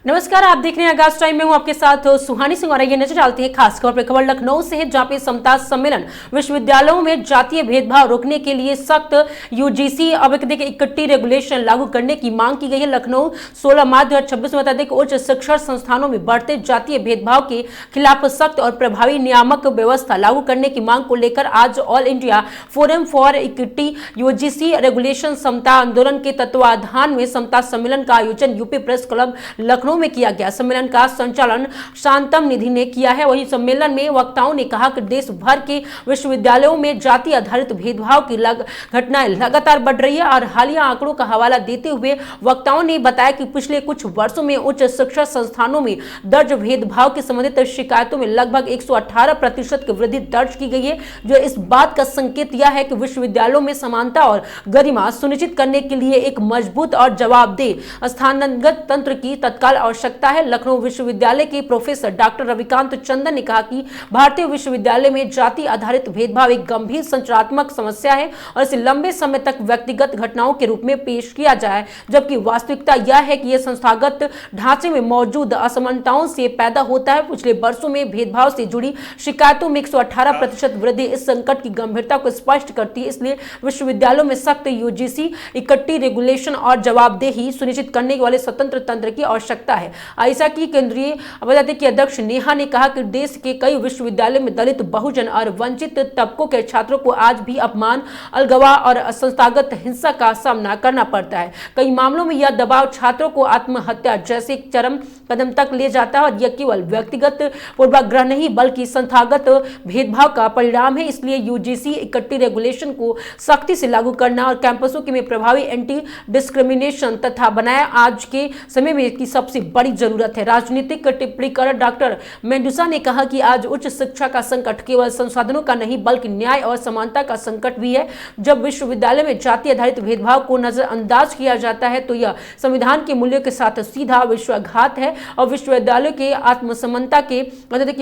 नमस्कार, आप देख रहे हैं आगाज टाइम में हूं आपके साथ सुहानी सिंह और ये नजर डालते हैं खास खबर पर। खबर लखनऊ से है, जहां पे समता सम्मेलन विश्वविद्यालयों में जातीय भेदभाव रोकने के लिए सख्त यूजीसी अब इकट्ठी रेगुलेशन लागू करने की मांग की गई है। लखनऊ 16 मार्च 2026 में अत्यधिक उच्च शिक्षण संस्थानों में बढ़ते जातीय भेदभाव के खिलाफ सख्त और प्रभावी नियामक व्यवस्था लागू करने की मांग को लेकर आज All India Forum for Equity UGC regulation समता आंदोलन के तत्वाधान में समता सम्मेलन का आयोजन यूपी प्रेस क्लब लखनऊ में किया गया। सम्मेलन का संचालन शांतम निधि ने किया है। वहीं सम्मेलन में वक्ताओं ने कहा कि देश भर के विश्वविद्यालयों में जाति आधारित भेदभाव की घटनाएं लगातार बढ़ रही है और हालिया आंकड़ों का हवाला देते हुए वक्ताओं ने बताया कि पिछले कुछ वर्षों में उच्च शिक्षा संस्थानों में दर्ज भेदभाव के संबंधित शिकायतों में लगभग 118% की वृद्धि दर्ज की गई है, जो इस बात का संकेत दिया है कि विश्वविद्यालयों में समानता और गरिमा सुनिश्चित करने के लिए एक मजबूत और जवाबदेह स्थानांतरण तंत्र की तत्काल आवश्यकता है। लखनऊ विश्वविद्यालय के प्रोफेसर डॉक्टर रविकांत चंदन ने कहा कि भारतीय विश्वविद्यालय में जाति आधारित भेदभाव एक गंभीर संरचनात्मक समस्या है और इसे लंबे समय तक व्यक्तिगत घटनाओं के रूप में पेश किया जाए, जबकि वास्तविकता यह है कि यह संस्थागत ढांचे में मौजूद असमानताओं से पैदा होता है। पिछले वर्षों में भेदभाव से जुड़ी शिकायतों में 118% वृद्धि इस संकट की गंभीरता को स्पष्ट करती है। इसलिए विश्वविद्यालयों में सख्त यूजीसी इकट्ठी रेगुलेशन और जवाबदेही सुनिश्चित करने वाले स्वतंत्र तंत्र की आवश्यकता है। आईसा की केंद्रीय आबादी की अध्यक्ष नेहा ने कहा कि देश के कई विश्वविद्यालयों में दलित, बहुजन और वंचित तबकों के छात्रों को आज भी अपमान, अलगवा और संस्थागत हिंसा का सामना करना पड़ता है। कई मामलों में यह दबाव छात्रों को आत्महत्या जैसे चरम कदम तक ले जाता है और यह केवल व्यक्तिगत पूर्वाग्रह नहीं बल्कि संस्थागत भेदभाव का परिणाम है। इसलिए यूजीसी इकट्ठी रेगुलेशन को सख्ती से लागू करना और कैंपसों में प्रभावी एंटी डिस्क्रिमिनेशन तथा बनाया आज के समय में की सबसे बड़ी जरूरत है। राजनीतिक टिप्पणीकार डॉक्टर मेंडूसा ने कहा कि आज उच्च शिक्षा का संकट केवल संसाधनों का नहीं बल्कि न्याय और समानता का संकट भी है। जब विश्वविद्यालय में जाति आधारित भेदभाव को नजरअंदाज किया जाता है तो यह संविधान के मूल्यों के साथ सीधा विश्वासघात है और विश्वविद्यालय के आत्मसमता के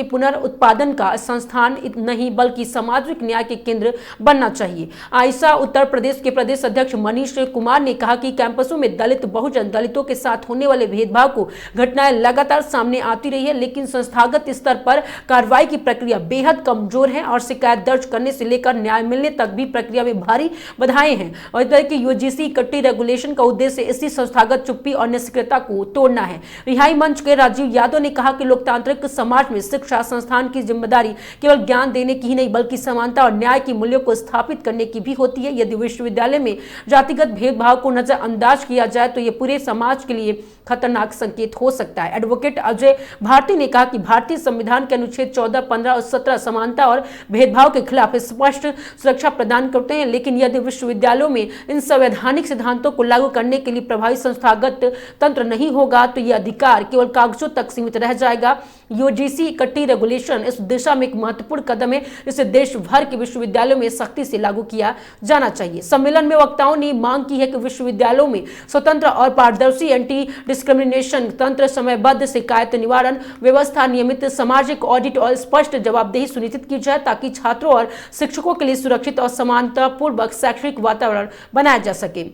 पुनरुत्पादन का संस्थान नहीं बल्कि सामाजिक न्याय के केंद्र बनना चाहिए। आईसा उत्तर प्रदेश के प्रदेश अध्यक्ष मनीष कुमार ने कहा कि कैंपसों में दलित, बहुजन, दलितों के साथ होने वाले भेदभाव को घटनाएं लगातार सामने आती रही है, लेकिन संस्थागत स्तर पर कार्रवाई की प्रक्रिया बेहद कमजोर है और शिकायत दर्ज करने से लेकर न्याय मिलने तक भी प्रक्रिया में भारी बाधाएं हैं। और इस तरह की यूजीसी इकट्ठी रेगुलेशन का उद्देश्य इसी संस्थागत चुप्पी और निष्क्रियता को तोड़ना है। रिहाई मंच के राजीव यादव ने कहा कि लोकतांत्रिक समाज में शिक्षा संस्थान की जिम्मेदारी केवल ज्ञान देने की ही नहीं बल्कि समानता और न्याय के मूल्यों को स्थापित करने की भी होती है। यदि विश्वविद्यालय में जातिगत भेदभाव को नजरअंदाज किया जाए तो यह पूरे समाज के लिए खतरनाक संकेत हो सकता है। एडवोकेट अजय भारती ने कहा कि भारतीय संविधान के अनुच्छेद 14, 15 और 17 समानता और भेदभाव के खिलाफ स्पष्ट सुरक्षा प्रदान करते हैं, लेकिन यदि विश्वविद्यालयों में इन संवैधानिक सिद्धांतों को लागू करने के लिए प्रभावी संस्थागत तंत्र नहीं होगा तो यह अधिकार केवल कागजों तक सीमित रह जाएगा। यूजीसी इकट्ठी रेगुलेशन इस दिशा में एक महत्वपूर्ण कदम है, इसे देश भर के विश्वविद्यालयों में सख्ती से लागू किया जाना चाहिए। सम्मेलन में वक्ताओं ने मांग की है कि विश्वविद्यालयों में स्वतंत्र और पारदर्शी एंटी डिस्क्रिमिनेशन तंत्र, समयबद्ध शिकायत निवारण व्यवस्था, नियमित सामाजिक ऑडिट और स्पष्ट जवाबदेही सुनिश्चित की जाए ताकि छात्रों और शिक्षकों के लिए सुरक्षित और समानतापूर्वक शैक्षणिक वातावरण बनाया जा सके।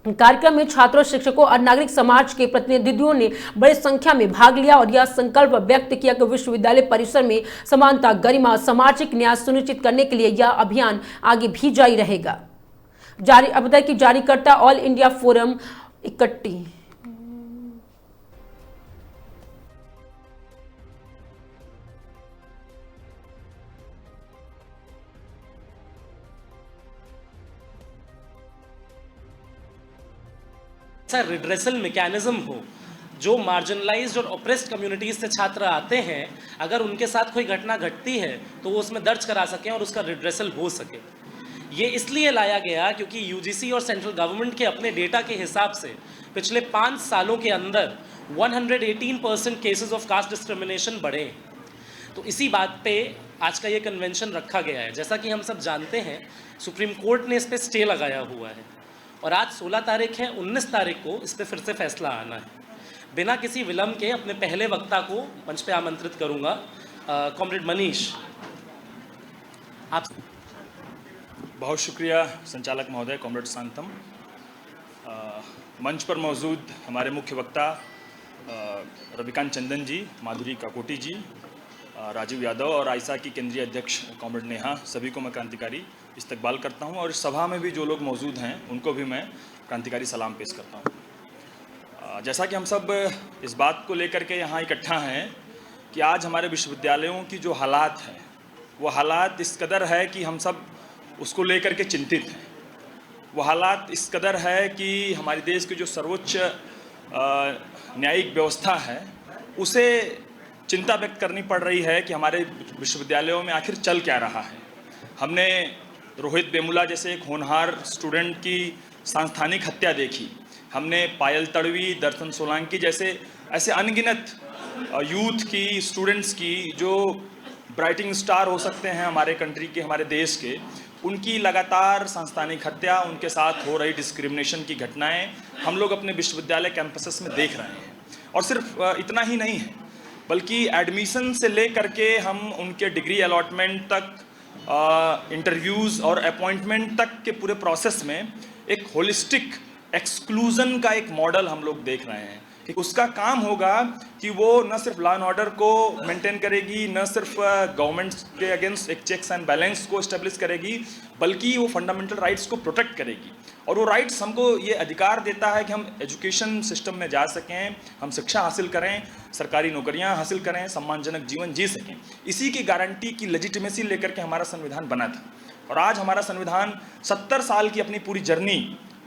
कार्यक्रम में छात्रों, शिक्षकों और नागरिक समाज के प्रतिनिधियों ने बड़ी संख्या में भाग लिया और यह संकल्प व्यक्त किया कि विश्वविद्यालय परिसर में समानता, गरिमा, सामाजिक न्याय सुनिश्चित करने के लिए यह अभियान आगे भी जारी रहेगा। जारीकर्ता ऑल इंडिया फोरम इकट्ठी ऐसा रिड्रेसल मैकेनिज्म हो जो मार्जिनलाइज्ड और ऑप्रेस्ड कम्युनिटीज से छात्र आते हैं, अगर उनके साथ कोई घटना घटती है तो वो उसमें दर्ज करा सकें और उसका रिड्रेसल हो सके। ये इसलिए लाया गया क्योंकि यूजीसी और सेंट्रल गवर्नमेंट के अपने डेटा के हिसाब से पिछले 5 सालों के अंदर 118% केसेस ऑफ कास्ट डिस्क्रिमिनेशन बढ़े। तो इसी बात पे आज का ये कन्वेंशन रखा गया है। जैसा कि हम सब जानते हैं, सुप्रीम कोर्ट ने इस पर स्टे लगाया हुआ है और आज 16 तारीख है, 19 तारीख को इस पर फिर से फैसला आना है। बिना किसी विलंब के अपने पहले वक्ता को मंच पे आमंत्रित करूंगा। कॉमरेड मनीष, आप। बहुत शुक्रिया संचालक महोदय, कॉमरेड शांतम। मंच पर मौजूद हमारे मुख्य वक्ता रविकांत चंदन जी, माधुरी काकोटी जी, राजीव यादव और आयसा की केंद्रीय अध्यक्ष कॉमरेड नेहा, सभी को मैं क्रांतिकारी इस्तकबाल करता हूं और इस सभा में भी जो लोग मौजूद हैं उनको भी मैं क्रांतिकारी सलाम पेश करता हूं। जैसा कि हम सब इस बात को लेकर के यहाँ इकट्ठा हैं कि आज हमारे विश्वविद्यालयों की जो हालात है वो हालात इस कदर है कि हम सब उसको लेकर के चिंतित हैं। वो हालात इस कदर है कि हमारे देश के जो सर्वोच्च न्यायिक व्यवस्था है उसे चिंता व्यक्त करनी पड़ रही है कि हमारे विश्वविद्यालयों में आखिर चल क्या रहा है। हमने रोहित वेमुला जैसे एक होनहार स्टूडेंट की सांस्थानिक हत्या देखी, हमने पायल तड़वी, दर्शन सोलंकी जैसे ऐसे अनगिनत यूथ की, स्टूडेंट्स की जो ब्राइटिंग स्टार हो सकते हैं हमारे कंट्री के, हमारे देश के, उनकी लगातार सांस्थानिक हत्या, उनके साथ हो रही डिस्क्रिमिनेशन की घटनाएं हम लोग अपने विश्वविद्यालय कैंपसेस में देख रहे हैं। और सिर्फ इतना ही नहीं है बल्कि एडमिशन से लेकर के हम उनके डिग्री अलॉटमेंट तक, इंटरव्यूज़ और अपॉइंटमेंट तक के पूरे प्रोसेस में एक होलिस्टिक एक्सक्लूजन का एक मॉडल हम लोग देख रहे हैं कि उसका काम होगा कि वो न सिर्फ लॉ एंड ऑर्डर को मेंटेन करेगी, न सिर्फ गवर्नमेंट के अगेंस्ट एक चेक्स एंड बैलेंस को एस्टेब्लिश करेगी, बल्कि वो फंडामेंटल राइट्स को प्रोटेक्ट करेगी। और वो राइट्स हमको ये अधिकार देता है कि हम एजुकेशन सिस्टम में जा सकें, हम शिक्षा हासिल करें, सरकारी नौकरियां हासिल करें, सम्मानजनक जीवन जी सकें। इसी की गारंटी की लेजिटिमेसी लेकर के हमारा संविधान बना था। और आज हमारा संविधान 70 साल की अपनी पूरी जर्नी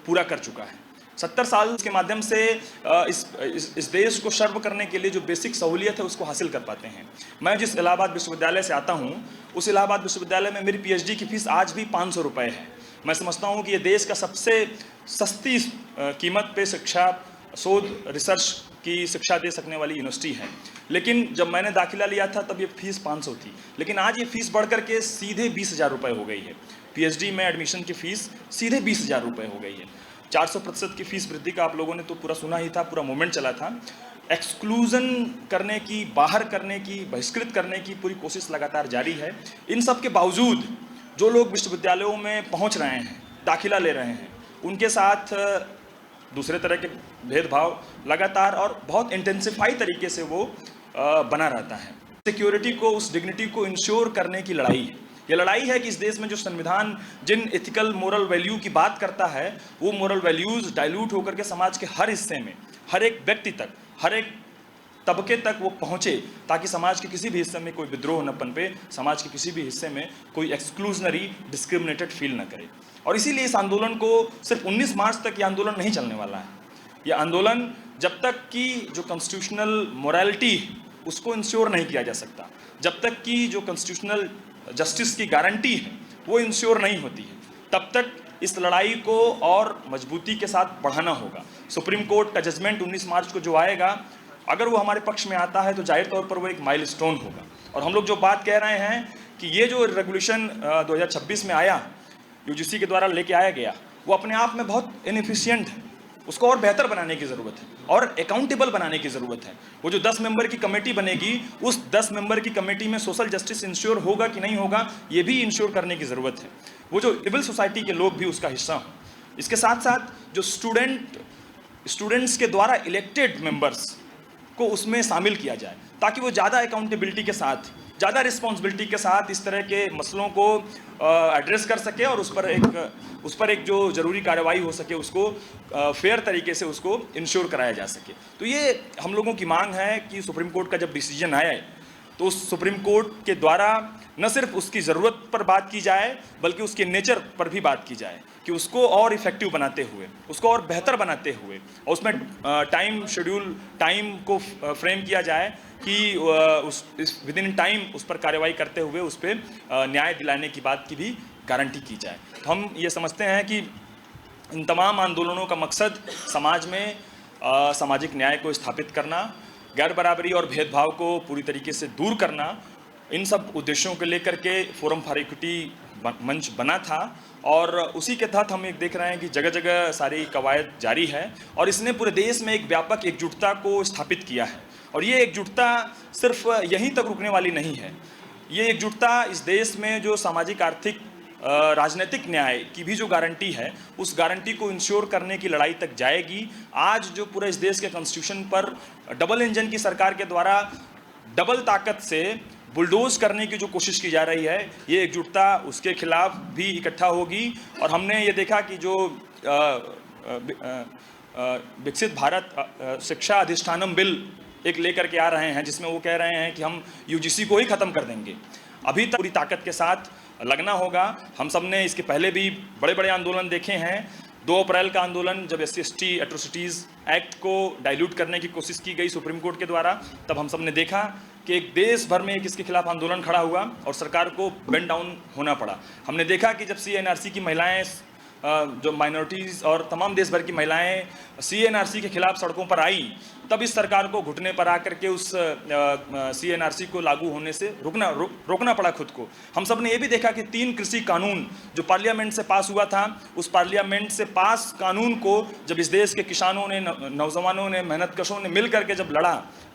पूरा कर चुका है। 70 साल के माध्यम से इस देश को सर्व करने के लिए जो बेसिक सहूलियत है उसको हासिल कर पाते हैं। मैं जिस इलाहाबाद विश्वविद्यालय से आता हूँ उस इलाहाबाद विश्वविद्यालय में मेरी पीएचडी की फीस आज भी 500 रुपये है। मैं समझता हूँ कि ये देश का सबसे सस्ती कीमत पे शिक्षा, शोध, रिसर्च की शिक्षा दे सकने वाली यूनिवर्सिटी है। लेकिन जब मैंने दाखिला लिया था तब ये फीस 500 थी, लेकिन आज ये फीस बढ़ करके सीधे 20,000 रुपये हो गई है। पीएचडी में एडमिशन की फीस सीधे 20,000 रुपये हो गई है। 400% की फीस वृद्धि का आप लोगों ने तो पूरा सुना ही था, पूरा मूवमेंट चला था। एक्सक्लूजन करने की, बाहर करने की, बहिष्कृत करने की पूरी कोशिश लगातार जारी है। इन सब के बावजूद जो लोग विश्वविद्यालयों में पहुंच रहे हैं, दाखिला ले रहे हैं, उनके साथ दूसरे तरह के भेदभाव लगातार और बहुत इंटेंसिफाई तरीके से वो बना रहता है। सिक्योरिटी को, उस डिग्निटी को इंश्योर करने की लड़ाई है। ये लड़ाई है कि इस देश में जो संविधान जिन एथिकल मोरल वैल्यू की बात करता है वो मोरल वैल्यूज़ डाइल्यूट होकर के समाज के हर हिस्से में, हर एक व्यक्ति तक, हर एक तबके तक वो पहुँचे, ताकि समाज के किसी भी हिस्से में कोई विद्रोह न पनपे, समाज के किसी भी हिस्से में कोई एक्सक्लूजनरी, डिस्क्रिमिनेटेड फील न करे। और इसीलिए इस आंदोलन को सिर्फ 19 मार्च तक ये आंदोलन नहीं चलने वाला है। ये आंदोलन जब तक कि जो कॉन्स्टिट्यूशनल मोरालिटी उसको इंश्योर नहीं किया जा सकता, जब तक कि जो कॉन्स्टिट्यूशनल जस्टिस की गारंटी है वो इंश्योर नहीं होती है, तब तक इस लड़ाई को और मजबूती के साथ बढ़ाना होगा। सुप्रीम कोर्ट का जजमेंट 19 मार्च को जो आएगा, अगर वो हमारे पक्ष में आता है तो जाहिर तौर पर वो एक माइलस्टोन होगा। और हम लोग जो बात कह रहे हैं कि ये जो रेगुलेशन 2026 में आया, यूजीसी के द्वारा लेके आया गया, वो अपने आप में बहुत इनएफिशिएंट है। उसको और बेहतर बनाने की ज़रूरत है और अकाउंटेबल बनाने की ज़रूरत है। वो जो 10 मेंबर की कमेटी बनेगी, उस 10 मेंबर की कमेटी में सोशल जस्टिस इंश्योर होगा कि नहीं होगा, ये भी इंश्योर करने की ज़रूरत है। वो जो सिविल सोसाइटी के लोग भी उसका हिस्सा हों। इसके साथ साथ जो स्टूडेंट्स के द्वारा इलेक्टेड मेंबर्स को उसमें शामिल किया जाए, ताकि वो ज़्यादा अकाउंटेबिलिटी के साथ, ज़्यादा रिस्पॉन्सिबिलिटी के साथ इस तरह के मसलों को एड्रेस कर सके और उस पर एक जो ज़रूरी कार्रवाई हो सके उसको फेयर तरीके से उसको इंश्योर कराया जा सके। तो ये हम लोगों की मांग है कि सुप्रीम कोर्ट का जब डिसीजन आया है तो उस सुप्रीम कोर्ट के द्वारा न सिर्फ उसकी ज़रूरत पर बात की जाए बल्कि उसके नेचर पर भी बात की जाए, कि उसको और इफ़ेक्टिव बनाते हुए, उसको और बेहतर बनाते हुए, और उसमें टाइम शेड्यूल, टाइम को फ्रेम किया जाए कि विद इन टाइम उस पर कार्रवाई करते हुए उस पर न्याय दिलाने की बात की भी गारंटी की जाए। तो हम ये समझते हैं कि इन तमाम आंदोलनों का मकसद समाज में सामाजिक न्याय को स्थापित करना, गैर बराबरी और भेदभाव को पूरी तरीके से दूर करना, इन सब उद्देश्यों को लेकर के फोरम फॉर इक्विटी मंच बना था। और उसी के तहत हम एक देख रहे हैं कि जगह जगह सारी कवायद जारी है और इसने पूरे देश में एक व्यापक एकजुटता को स्थापित किया है। और ये एकजुटता सिर्फ यहीं तक रुकने वाली नहीं है। ये एकजुटता इस देश में जो सामाजिक आर्थिक राजनीतिक न्याय की भी जो गारंटी है, उस गारंटी को इंश्योर करने की लड़ाई तक जाएगी। आज जो पूरे इस देश के कॉन्स्टिट्यूशन पर डबल इंजन की सरकार के द्वारा डबल ताकत से बुलडोज करने की जो कोशिश की जा रही है, ये एकजुटता उसके खिलाफ भी इकट्ठा होगी। और हमने ये देखा कि जो विकसित भारत शिक्षा अधिष्ठानम बिल एक लेकर के आ रहे हैं, जिसमें वो कह रहे हैं कि हम यूजीसी को ही ख़त्म कर देंगे। अभी तक पूरी ताकत के साथ लगना होगा। हम सब ने इसके पहले भी बड़े बड़े आंदोलन देखे हैं। 2 अप्रैल का आंदोलन, जब SC/ST एट्रोसिटीज़ एक्ट को डाइल्यूट करने की कोशिश की गई सुप्रीम कोर्ट के द्वारा, तब हम सब ने देखा कि एक देश भर में इसके खिलाफ आंदोलन खड़ा हुआ और सरकार को बेंड डाउन होना पड़ा। हमने देखा कि जब CNRC की महिलाएं, जो माइनॉरिटीज़ और तमाम देश भर की महिलाएं CNRC के खिलाफ सड़कों पर आई, तब इस सरकार को घुटने पर आकर के उस CNRC को लागू होने से रोकना पड़ा खुद को। हम सब ने ये भी देखा कि 3 कृषि कानून जो पार्लियामेंट से पास हुआ था, उस पार्लियामेंट से पास कानून को जब इस देश के किसानों ने, नौजवानों ने, मेहनतकशों ने मिल करके जब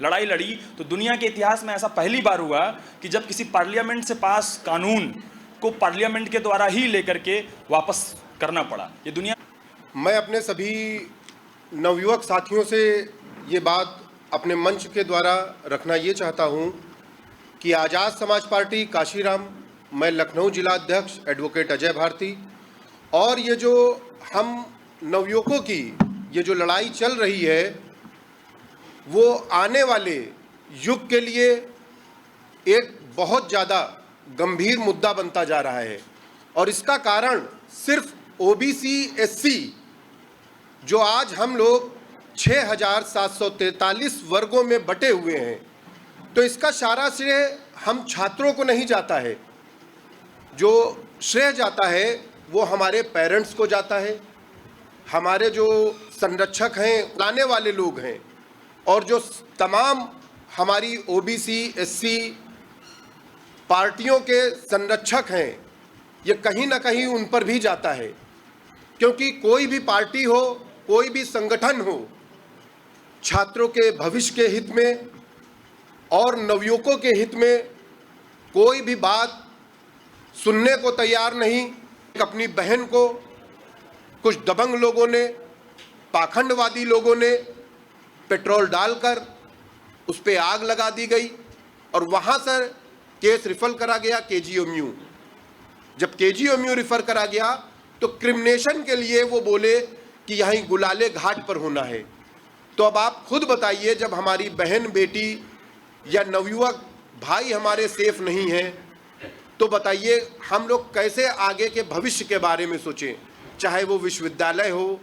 लड़ाई लड़ी, तो दुनिया के इतिहास में ऐसा पहली बार हुआ कि जब किसी पार्लियामेंट से पास कानून को पार्लियामेंट के द्वारा ही लेकर के वापस करना पड़ा। ये दुनिया। मैं अपने सभी नवयुवक साथियों से ये बात अपने मंच के द्वारा रखना ये चाहता हूँ कि आज़ाद समाज पार्टी काशीराम, मैं लखनऊ जिला अध्यक्ष एडवोकेट अजय भारती, और ये जो हम नवयुवकों की ये जो लड़ाई चल रही है, वो आने वाले युग के लिए एक बहुत ज़्यादा गंभीर मुद्दा बनता जा रहा है। और इसका कारण सिर्फ OBC SC, जो आज हम लोग 6,743 वर्गों में बटे हुए हैं, तो इसका सारा श्रेय हम छात्रों को नहीं जाता है। जो श्रेय जाता है वो हमारे पेरेंट्स को जाता है, हमारे जो संरक्षक हैं, लाने वाले लोग हैं, और जो तमाम हमारी OBC SC पार्टियों के संरक्षक हैं, ये कहीं ना कहीं उन पर भी जाता है। क्योंकि कोई भी पार्टी हो, कोई भी संगठन हो, छात्रों के भविष्य के हित में और नवयुवकों के हित में कोई भी बात सुनने को तैयार नहीं। अपनी बहन को कुछ दबंग लोगों ने, पाखंडवादी लोगों ने पेट्रोल डालकर उस पर आग लगा दी गई और वहाँ से केस रिफर करा गया KGMU। जब KGMU रिफर करा गया तो क्रिमिनेशन के लिए वो बोले कि यहीं गुलाले घाट पर होना है। तो अब आप खुद बताइए, जब हमारी बहन, बेटी या नवयुवक भाई हमारे सेफ नहीं हैं, तो बताइए हम लोग कैसे आगे के भविष्य के बारे में सोचें। चाहे वो विश्वविद्यालय हो,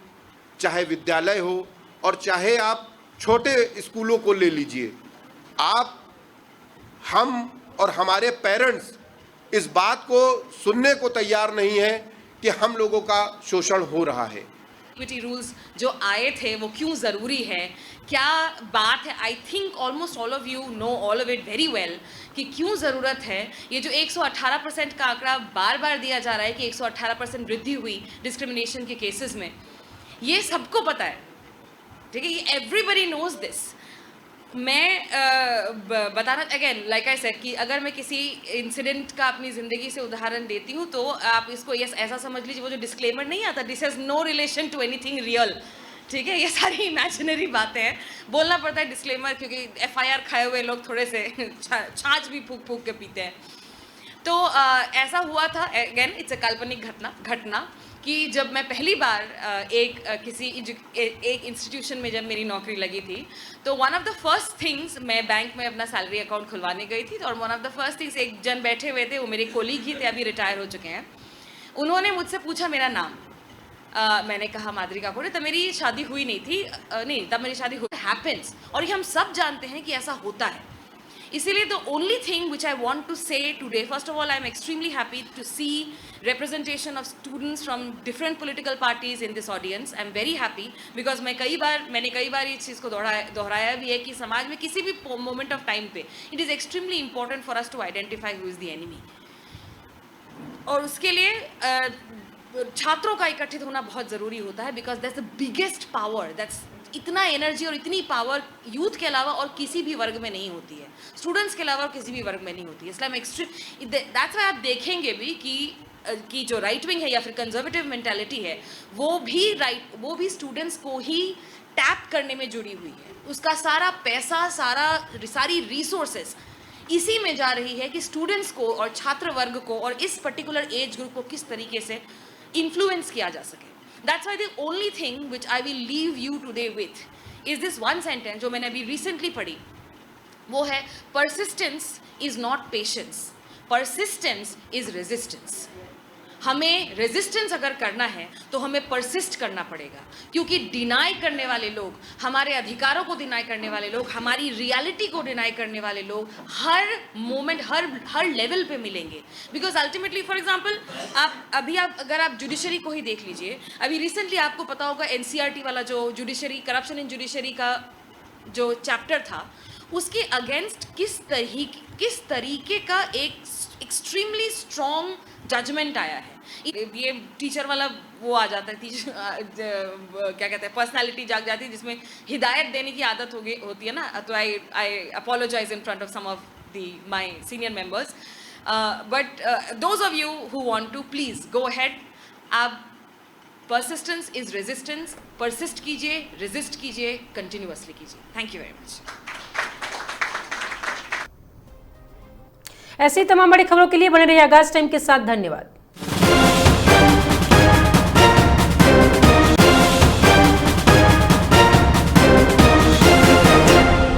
चाहे विद्यालय हो, और चाहे आप छोटे स्कूलों को ले लीजिए। आप, हम और हमारे पेरेंट्स इस बात को सुनने को तैयार नहीं है कि हम लोगों का शोषण हो रहा है। इक्विटी रूल्स जो आए थे वो क्यों ज़रूरी है, क्या बात है। I think almost all of you know all of it very well कि क्यों ज़रूरत है। ये जो 118% का आंकड़ा बार बार दिया जा रहा है कि 118% वृद्धि हुई डिस्क्रिमिनेशन के केसेस में, ये सबको पता है, ठीक है, ये एवरीबडी नोज दिस। मैं बताना अगेन लाइक आई सेड कि अगर मैं किसी इंसिडेंट का अपनी ज़िंदगी से उदाहरण देती हूँ तो आप इसको यस ऐसा समझ लीजिए, वो जो डिस्क्लेमर नहीं आता, this has no relation to anything real, ठीक है, ये सारी इमेजिनरी बातें हैं। बोलना पड़ता है डिस्क्लेमर क्योंकि FIR खाए हुए लोग थोड़े से छाछ भी फूक फूक के पीते हैं। तो ऐसा हुआ था, अगेन इट्स अ काल्पनिक घटना कि जब मैं पहली बार एक इंस्टीट्यूशन में जब मेरी नौकरी लगी थी, तो one of the first things, मैं बैंक में अपना सैलरी अकाउंट खुलवाने गई थी, और one of the first things, एक जन बैठे हुए थे, वो मेरे कोलीग ही थे, अभी रिटायर हो चुके हैं। उन्होंने मुझसे पूछा मेरा नाम। मैंने कहा माधुरी काकोडे। तब मेरी शादी हुई नहीं थी, नहीं तब मेरी शादी हुई। हैपेंस, और ये हम सब जानते हैं कि ऐसा होता है। इसीलिए the only thing which I want to say today, first of all I am extremely happy to see representation of students from different political parties in this audience. I am very happy because मैंने कई बार इस चीज़ को दोहराया भी है कि समाज में किसी भी moment of time पे it is extremely important for us to identify who is the enemy, और उसके लिए छात्रों का इकट्ठित होना बहुत ज़रूरी होता है, because that's the biggest power, that's इतना एनर्जी और इतनी पावर यूथ के अलावा और किसी भी वर्ग में नहीं होती है, स्टूडेंट्स के अलावा और किसी भी वर्ग में नहीं होती है। इसलिए दैट्स वाई आप देखेंगे भी कि की जो राइट विंग है या फिर कंजर्वेटिव मेंटालिटी है वो भी स्टूडेंट्स को ही टैप करने में जुड़ी हुई है। उसका सारा पैसा, सारी रिसोर्सेस इसी में जा रही है कि स्टूडेंट्स को और छात्र वर्ग को और इस पर्टिकुलर एज ग्रुप को किस तरीके से इन्फ्लुएंस किया जा सके। That's why the only thing which I will leave you today with is this one sentence जो मैंने अभी रिसेंटली पढ़ी, वो है persistence is not patience, persistence is resistance. हमें रेजिस्टेंस अगर करना है तो हमें परसिस्ट करना पड़ेगा, क्योंकि डिनाई करने वाले लोग, हमारे अधिकारों को डिनाई करने वाले लोग, हमारी रियलिटी को डिनाई करने वाले लोग हर मोमेंट, हर लेवल पे मिलेंगे। बिकॉज अल्टीमेटली फॉर एग्जांपल अगर आप जुडिशरी को ही देख लीजिए, अभी रिसेंटली आपको पता होगा एनसीईआरटी वाला जो जुडिशरी, करप्शन इन जुडिशरी का जो चैप्टर था, उसके अगेंस्ट किस तरीके का एक एक्सट्रीमली स्ट्रॉन्ग जजमेंट आया है। ये टीचर वाला वो आ जाता है, क्या कहते हैं, पर्सनालिटी जाग जाती है जिसमें हिदायत देने की आदत होती है ना। तो I apologise in front of some of my senior members, but those of you who want to, please go ahead. आप परसिस्टेंस इज रेजिस्टेंस, परसिस्ट कीजिए, रेजिस्ट कीजिए, कंटिन्यूअसली कीजिए। Thank you very much. ऐसी तमाम बड़ी खबरों के लिए बने रहिए आगाज टाइम के साथ। धन्यवाद।